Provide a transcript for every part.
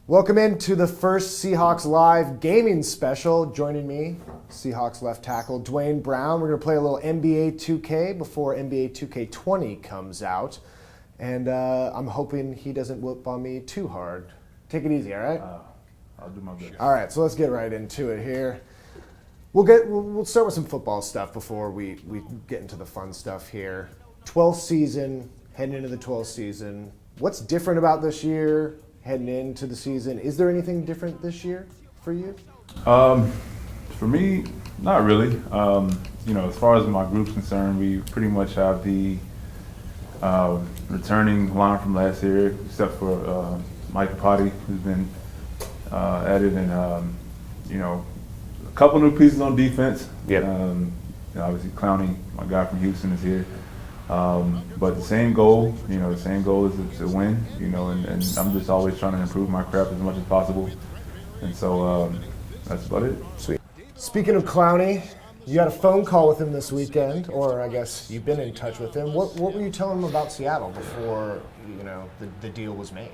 Welcome into the first Seahawks Live gaming special. Joining me, Seahawks left tackle Duane Brown. We're going to play a little NBA 2K before NBA 2k20 comes out. And I'm hoping he doesn't whoop on me too hard. Take it easy, all right? I'll do my best. All right, so let's get right into it here. We'll start with some football stuff before we get into the fun stuff here. 12th season, heading into the 12th season. What's different about this year heading into the season? Is there anything different this year for you? For me, not really. As far as my group's concerned, we pretty much have the returning line from last year, except for Mike Potty, who's been added, and a couple new pieces on defense. Yep. Obviously, Clowney, my guy from Houston, is here. But the same goal, is to win, and I'm just always trying to improve my craft as much as possible. And so that's about it. Sweet. Speaking of Clowney, you had a phone call with him this weekend, or I guess you've been in touch with him. What were you telling him about Seattle before, the deal was made?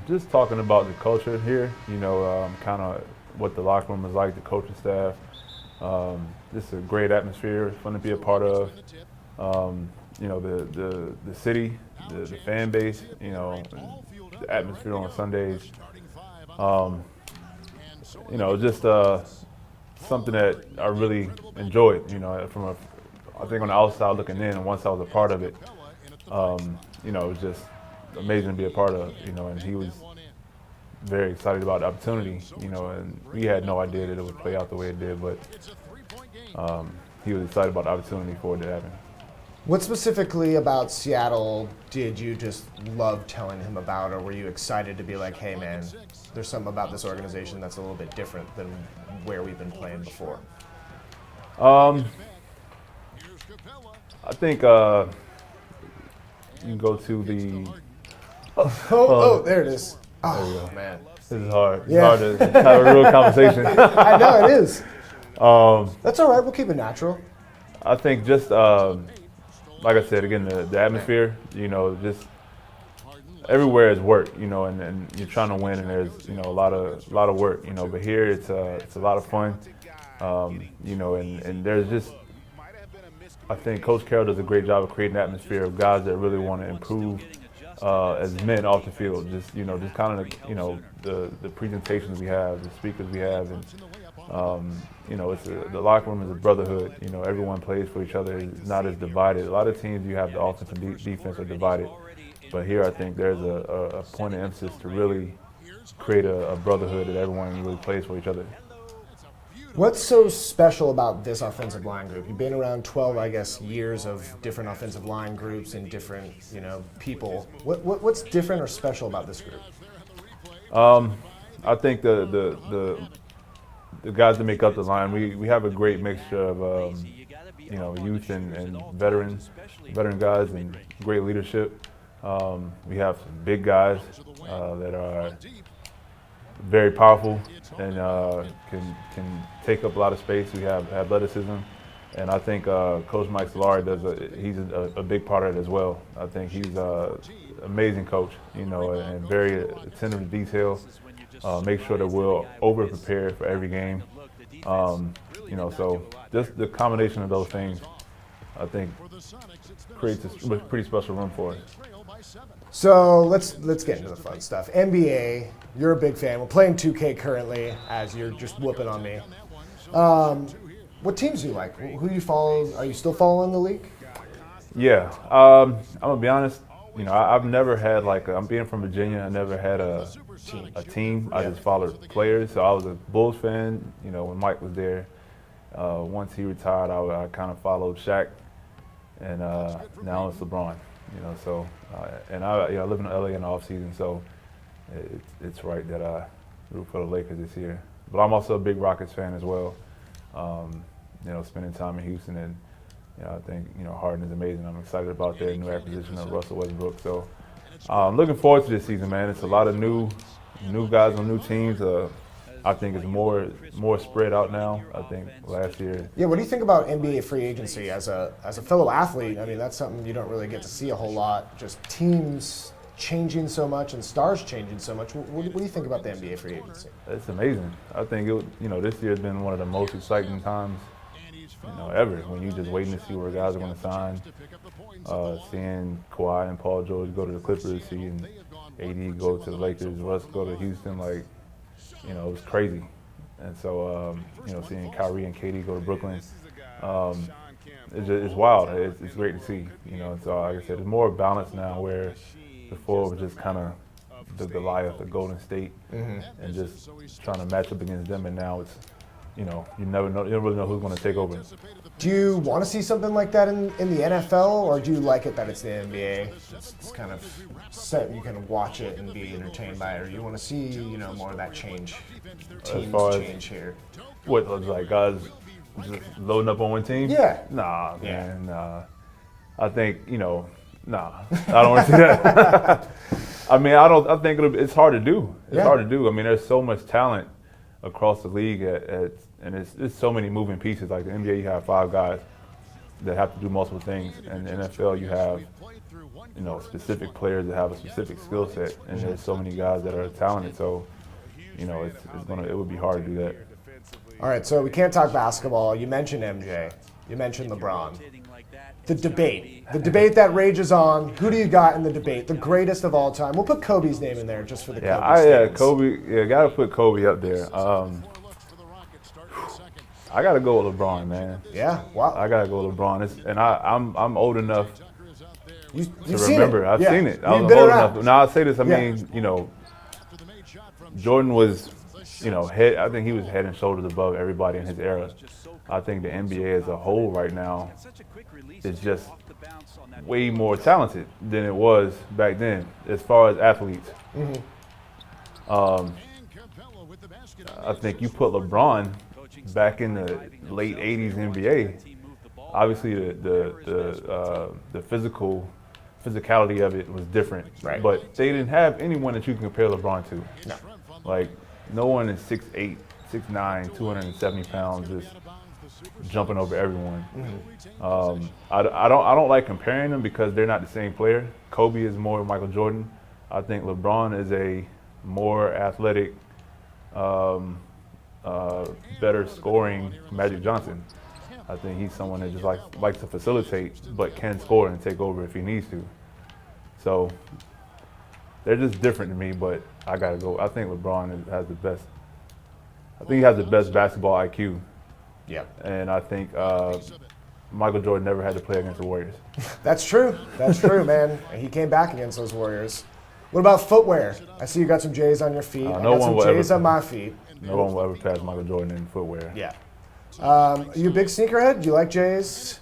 Just talking about the culture here, kind of what the locker room is like, the coaching staff. Just a great atmosphere, fun to be a part of. The city, the fan base, the atmosphere on Sundays. Just something that I really enjoyed, I think on the outside looking in, and once I was a part of it, it was just amazing to be a part of, and he was very excited about the opportunity, and we had no idea that it would play out the way it did, but he was excited about the opportunity for it to happen. What specifically about Seattle did you just love telling him about, or were you excited to be like, hey man, there's something about this organization that's a little bit different than where we've been playing before? I think you can go to the... There it is. Oh, man. This is hard. It's hard to have a real conversation. I know, it is. That's all right. We'll keep it natural. I think just, like I said, again, the atmosphere, just everywhere is work, and you're trying to win, and there's, a lot of work, but here it's a lot of fun, and there's just, I think Coach Carroll does a great job of creating an atmosphere of guys that really want to improve as men off the field, just kind of, the presentations we have, the speakers we have, and the locker room is a brotherhood. Everyone plays for each other. It's not as divided. A lot of teams you have the offense and defense are divided, but here I think there's a point of emphasis to really create a brotherhood that everyone really plays for each other. What's so special about this offensive line group? You've been around 12, I guess, years of different offensive line groups and different, people. What's different or special about this group? I think the guys that make up the line, we have a great mixture of youth and veteran guys and great leadership. We have some big guys that are very powerful and can take up a lot of space. We have athleticism, and I think Coach Mike Solari he's a big part of it as well. I think he's an amazing coach, and very attentive to detail. Make sure that we're over prepared for every game. So just the combination of those things, I think, creates a pretty special room for us. So let's get into the fun stuff. NBA, you're a big fan. We're playing 2K currently, as you're just whooping on me. What teams do you like? Who do you follow? Are you still following the league? Yeah, I'm gonna be honest. I've never had I'm being from Virginia. I never had a team. I just followed players. So I was a Bulls fan. When Mike was there. Once he retired, I kind of followed Shaq, and now it's LeBron. And I live in LA in the off season, so it's right that I root for the Lakers this year. But I'm also a big Rockets fan as well. Spending time in Houston, and I think Harden is amazing. I'm excited about their new acquisition of Russell Westbrook. So I'm looking forward to this season, man. It's a lot of new guys on new teams. I think it's more spread out now. I think last year. Yeah, what do you think about NBA free agency as a fellow athlete? I mean, that's something you don't really get to see a whole lot. Just teams changing so much and stars changing so much. What do you think about the NBA free agency? It's amazing. I think this year has been one of the most exciting times, ever. When you're just waiting to see where guys are going to sign, seeing Kawhi and Paul George go to the Clippers, seeing AD go to the Lakers, Russ go to Houston, it was crazy. And so, seeing Kyrie and KD go to Brooklyn, it's wild. It's great to see, So, like I said, it's more balanced now, where before it was just kind of the Goliath of Golden State, and just trying to match up against them. And now it's, you never know, you don't really know who's going to take over. Do you want to see something like that in the NFL, or do you like it that it's the NBA? It's kind of set, you can watch it and be entertained by it, or you want to see, more of that change, teams change here? What, like guys just loading up on one team? Yeah. Nah, man. I think, nah, I don't want to see that. I mean, I think it's hard to do. It's hard to do. I mean, there's so much talent across the league, and it's so many moving pieces. Like the NBA, you have 5 guys that have to do multiple things, and the NFL, you have specific players that have a specific skill set, and there's so many guys that are talented. So, it would be hard to do that. All right, so we can't talk basketball. You mentioned MJ. You mentioned LeBron. The debate that rages on. Who do you got in the debate? The greatest of all time. We'll put Kobe's name in there just for the Kobe stands. Kobe. Yeah, gotta put Kobe up there. I gotta go with LeBron, man. Yeah, wow. I gotta go with LeBron. I'm old enough to remember. I've seen it. I'm been old around. enough. Now I say this. I mean, Jordan was, I think he was head and shoulders above everybody in his era. I think the NBA as a whole right now is just way more talented than it was back then as far as athletes. I think you put LeBron back in the late '80s NBA. Obviously, the physicality of it was different, right? But they didn't have anyone that you can compare LeBron to. No, like no one is 6'8", 6'9", 270 pounds, just jumping over everyone. I don't like comparing them because they're not the same player. Kobe is more Michael Jordan. I think LeBron is a more athletic, better scoring Magic Johnson. I think he's someone that just likes to facilitate, but can score and take over if he needs to. So they're just different to me, but I gotta go. I think LeBron has the best. I think he has the best basketball IQ. Yeah. And I think Michael Jordan never had to play against the Warriors. That's true. That's true, man. And he came back against those Warriors. What about footwear? I see you got some J's on your feet. I got some J's on my feet. No one will ever pass Michael Jordan in footwear. Yeah. Are you a big sneakerhead? Do you like J's?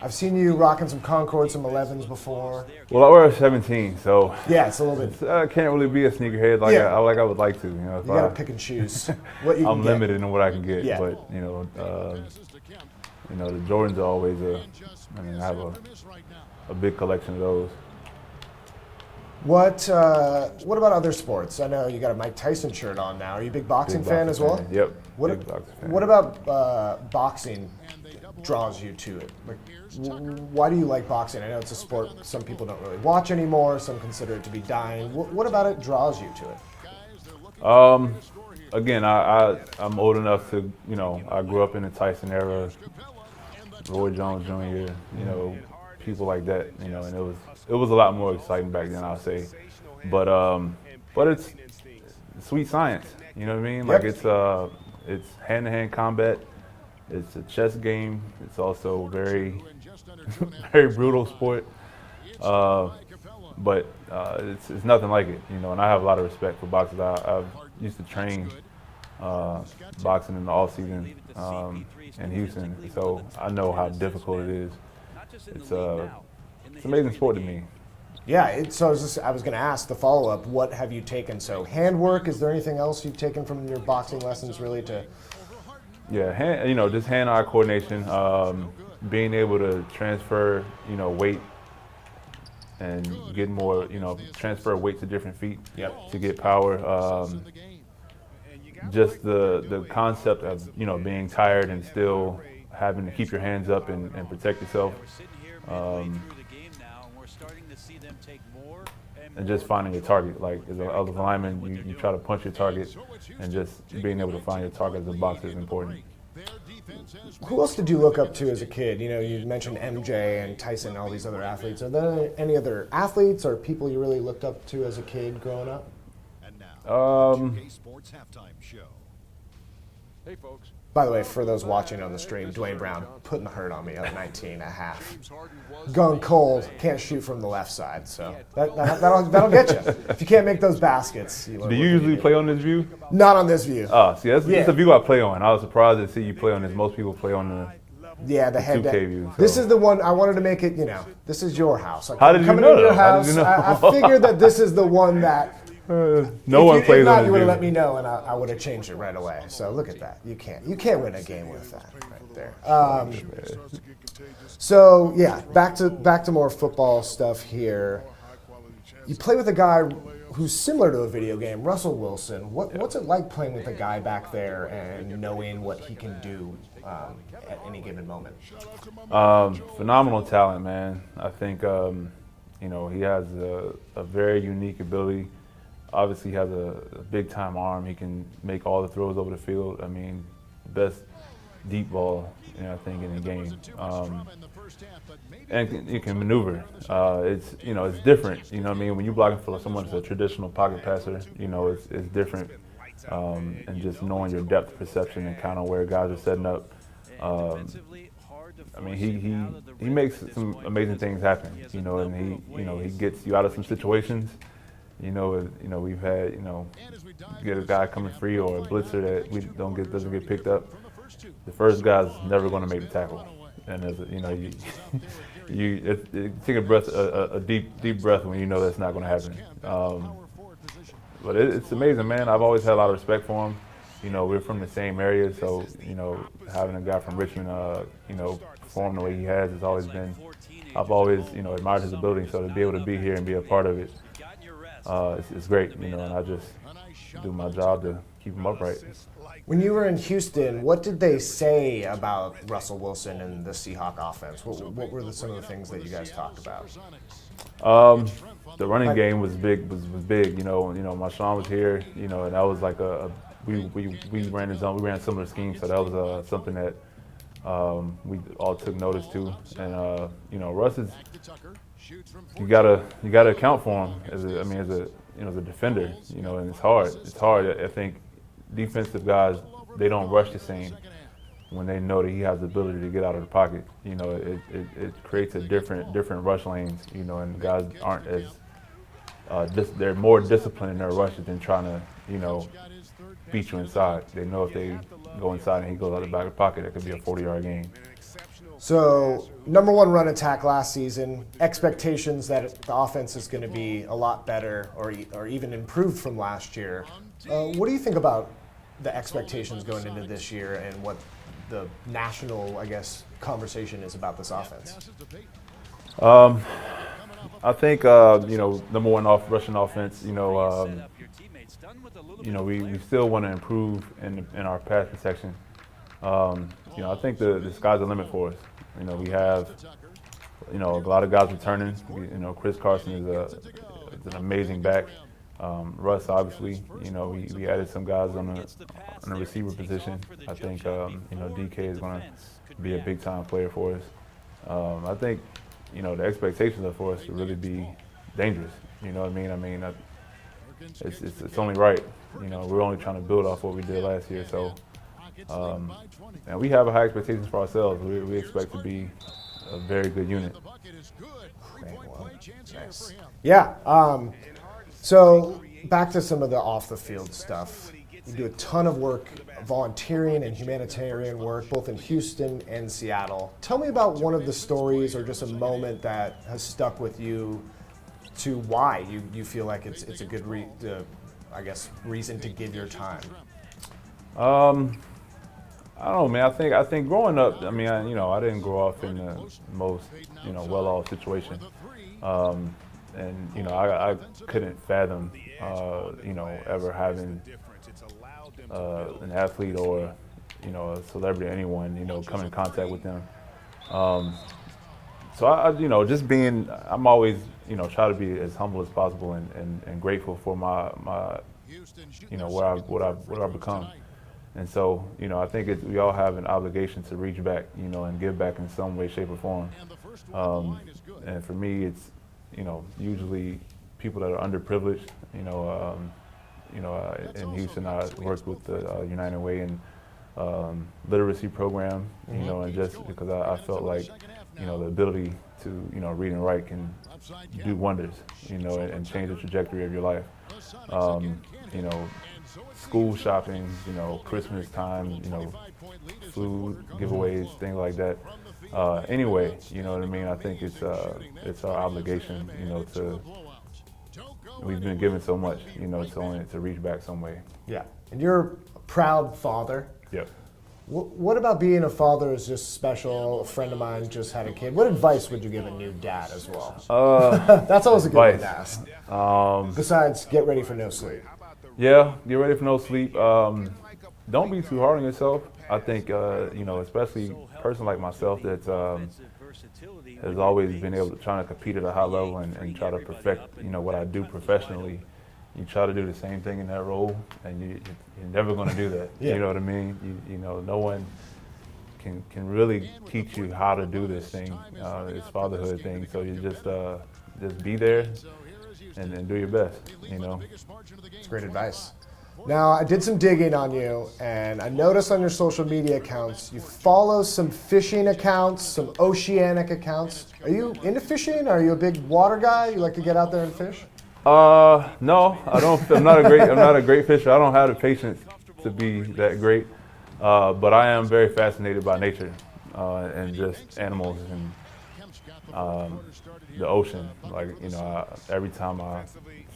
I've seen you rocking some Concord, some 11s before. Well, I wear a 17, so yeah, it's a little bit. I can't really be a sneakerhead like I would like to. You gotta pick and choose what you can I'm limited in what I can get, yeah. But the Jordans are always I have a big collection of those. What about other sports? I know you got a Mike Tyson shirt on now. Are you a big boxing fan as well? Yep. What about boxing draws you to it? Like, why do you like boxing? I know it's a sport some people don't really watch anymore. Some consider it to be dying. What about it draws you to it? Again, I'm old enough to, I grew up in the Tyson era, Roy Jones Jr., people like that, and it was a lot more exciting back then, I'll say. But it's sweet science, you know what I mean? Like it's hand-to-hand combat. It's a chess game. It's also very, very brutal sport. But it's nothing like it, and I have a lot of respect for boxers. I used to train boxing in the off season in Houston, so I know how difficult it is. It's an amazing sport to me. Yeah, so I was going to ask the follow-up, what have you taken? So handwork, is there anything else you've taken from your boxing lessons really to? Yeah, just hand-eye coordination, being able to transfer, weight and get more, transfer weight to different feet to get power. Just the concept of, being tired and still having to keep your hands up and protect yourself. just finding your target. Like as a other lineman, you try to punch your target, and just being able to find your target as a boxer is important. Who else did you look up to as a kid? You know, you mentioned MJ and Tyson and all these other athletes. Are there any other athletes or people you really looked up to as a kid growing up? Hey folks. By the way, for those watching on the stream, Duane Brown putting the hurt on me at 19 and a half. Going cold, can't shoot from the left side, so that'll get you. If you can't make those baskets. Do you usually play on this view? Not on this view. Oh, see, that's the view I play on. I was surprised to see you play on this. Most people play on the head 2K view. So. This is the one I wanted to make it. You know, this is your house. Like, how did you coming know? into your house, How did you know? I figured that this is the one that. No one plays on this you would have view. let me know, and I would have changed it right away. So look at that. You can't win a game with that right there. So yeah, back to more football stuff here. You play with a guy who's similar to a video game, Russell Wilson. What's it like playing with a guy back there and knowing what he can do at any given moment? Phenomenal talent, man. I think you know, he has a very unique ability. Obviously, he has a big-time arm. He can make all the throws over the field. I mean, best deep ball, you know, I think, in the game. And you can maneuver. It's different. You know what I mean? When you're blocking for someone that's a traditional pocket passer, you know, it's different. And just knowing your depth perception and kind of where guys are setting up. I mean, he makes some amazing things happen. You know, and he gets you out of some situations. You know, we've had, get a guy coming free or a blitzer that doesn't get picked up. The first guy's never going to make the tackle, and you take a deep breath when you know that's not going to happen. But it's amazing, man. I've always had a lot of respect for him. You know, we're from the same area, so having a guy from Richmond, perform the way he has always been. I've always admired his ability. So to be able to be here and be a part of it. It's great, and I just do my job to keep him upright. When you were in Houston, what did they say about Russell Wilson and the Seahawks offense? What were some of the things that you guys talked about? The running game was big. Was big. Marshawn was here. And that was like we ran the zone. We ran a similar scheme, so that was something that we all took notice to. And Russ is. You gotta account for him as a defender, and it's hard. It's hard. I think defensive guys, they don't rush the same when they know that he has the ability to get out of the pocket. It creates a different rush lanes. And guys aren't as they're more disciplined in their rushes than trying to beat you inside. They know if they go inside and he goes out of the back pocket, it could be a 40-yard game. So, number one run attack last season, expectations that the offense is going to be a lot better or even improved from last year. What do you think about the expectations going into this year and what the national, conversation is about this offense? I think, number one rushing offense, we still want to improve in our pass protection. I think the sky's the limit for us. We have, a lot of guys returning. Chris Carson is an amazing back. Russ, obviously, we added some guys on the receiver position. I think, DK is going to be a big-time player for us. I think, the expectations are for us to really be dangerous. You know what I mean? It's only right. We're only trying to build off what we did last year. So. And we have a high expectations for ourselves. We expect to be a very good unit. Nice. Yeah. So back to some of the off-the-field stuff. You do a ton of work, volunteering and humanitarian work, both in Houston and Seattle. Tell me about one of the stories or just a moment that has stuck with you to why you feel like it's a good reason to give your time. I don't know, man. I think growing up, I didn't grow up in the most, well-off situation. And I couldn't fathom, ever having an athlete or, a celebrity, anyone, come in contact with them. So just being, I'm always, try to be as humble as possible and grateful for my what I've become. And so, I think we all have an obligation to reach back, and give back in some way, shape, or form. And for me, it's, usually people that are underprivileged. In Houston, I worked with the United Way and literacy program, and just because I felt like, the ability to, read and write can do wonders, and change the trajectory of your life. School shopping, Christmas time, food giveaways, things like that. Anyway, you know what I mean? I think it's our obligation, we've been given so much, to reach back some way. Yeah. And you're a proud father. Yep. What about being a father is just special? A friend of mine just had a kid. What advice would you give a new dad as well? That's always a good one to ask. Besides, get ready for no sleep. Yeah, get ready for no sleep. Don't be too hard on yourself. I think, especially a person like myself that has always been able to try to compete at a high level and try to perfect, what I do professionally. You try to do the same thing in that role, and you're never going to do that. Yeah. You know what I mean? No one can really teach you how to do this thing, this fatherhood thing. So you just be there and do your best. It's great advice. Now, I did some digging on you, and I noticed on your social media accounts, you follow some fishing accounts, some oceanic accounts. Are you into fishing? Are you a big water guy? You like to get out there and fish? No, I don't. I'm not a great fisher. I don't have the patience to be that great. But I am very fascinated by nature, and just animals and the ocean. Like, every time I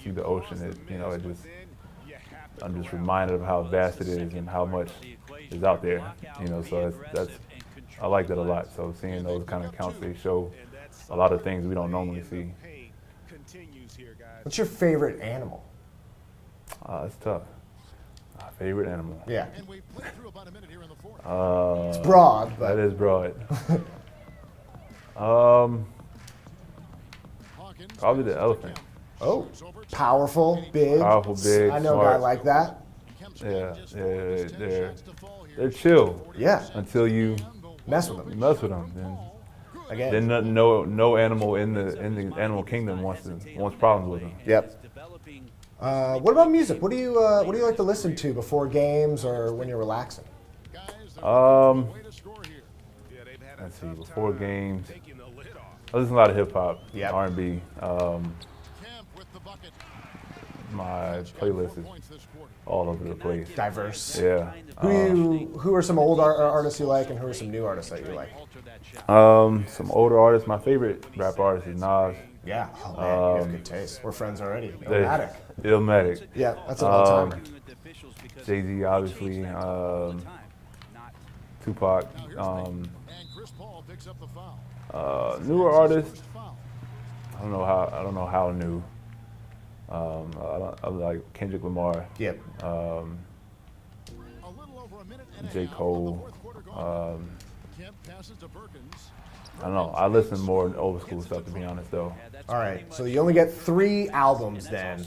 see the ocean, I'm just reminded of how vast it is and how much is out there. So I like that a lot. So seeing those kind of accounts, they show a lot of things we don't normally see. What's your favorite animal? It's tough. My favorite animal. Yeah. It's broad, but that is broad. Probably the elephant. Oh, powerful, big. Powerful, big, I know smart. a guy like that. Yeah, they're chill. Yeah. Until you Mess with them. mess with them. Again. Then no animal in the animal kingdom wants problems with them. Yep. What about music? What do you like to listen to before games or when you're relaxing? Let's see. Before games, I listen to a lot of hip hop, Yep. R&B. My playlist is all over the place. Diverse. Yeah. Who are some old artists you like, and who are some new artists that you like? Some older artists. My favorite rap artist is Nas. Yeah. Oh man, you have good taste. We're friends already. Illmatic. Illmatic. Yeah, that's an all-timer. Jay-Z, obviously. Tupac. Newer artists. I don't know how new. I like Kendrick Lamar. Yep. J. Cole. I don't know. I listen more to old school stuff, to be honest, though. All right. So you only get 3 albums then,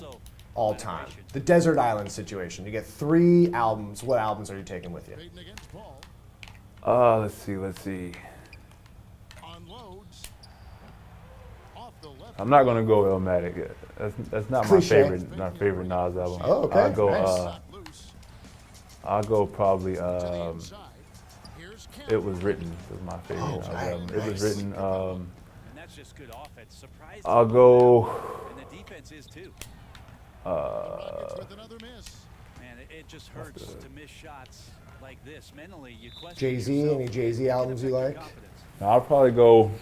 all time. The Desert Island Situation. You get 3 albums. What albums are you taking with you? Let's see. I'm not gonna go Illmatic. That's not my favorite Nas album. Oh, okay. I'll go probably. It Was Written was my favorite album. Nice. It Was Written. I'll go. Jay-Z. Any Jay-Z albums you like? I'll probably go.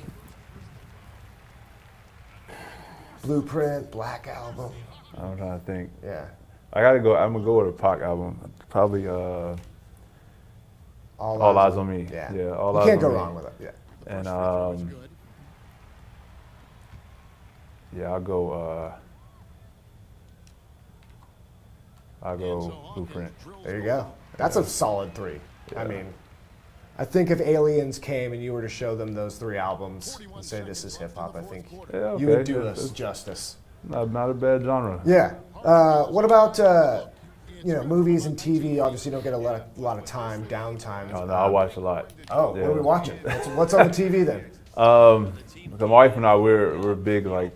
Blueprint, Black Album. I'm trying to think. Yeah. I gotta go. I'm gonna go with a Pac album. Probably. All Eyes on Me. Yeah. All You Eyes can't on go Me. wrong with it. Yeah. And I'll go Blueprint. There you go. That's a solid 3. Yeah. I mean, I think if aliens came and you were to show them those 3 albums and say this is hip hop, I think Yeah, you would okay. do That's- us justice. Not a bad genre. Yeah. What about movies and TV? Obviously, you don't get a lot of time, downtime. Oh, no, I watch a lot. Oh, Yeah. what are we watching? What's on the TV then? My wife and I, we're big like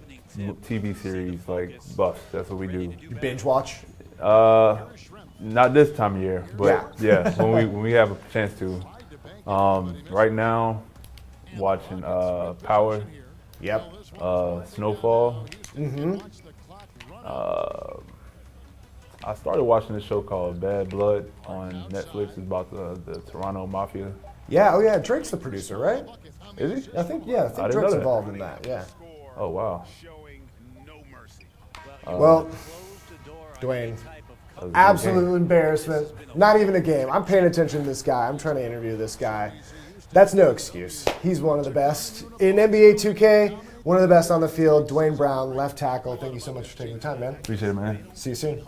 TV series, like buffs. That's what we do. You binge watch? Not this time of year, but yeah, when we have a chance to. Right now, watching Power. Yep. Snowfall. Mm-hmm. I started watching this show called Bad Blood on Netflix. It's about the Toronto Mafia. Yeah. Oh yeah. Drake's the producer, right? Is he? I think. Yeah. I think didn't know Drake's that. involved in that. Yeah. Oh wow. Well, Duane, That was a good absolute game. embarrassment. Not even a game. I'm paying attention to this guy. I'm trying to interview this guy. That's no excuse. He's one of the best in NBA 2K. One of the best on the field. Duane Brown, left tackle. Thank you so much for taking the time, man. Appreciate it, man. See you soon.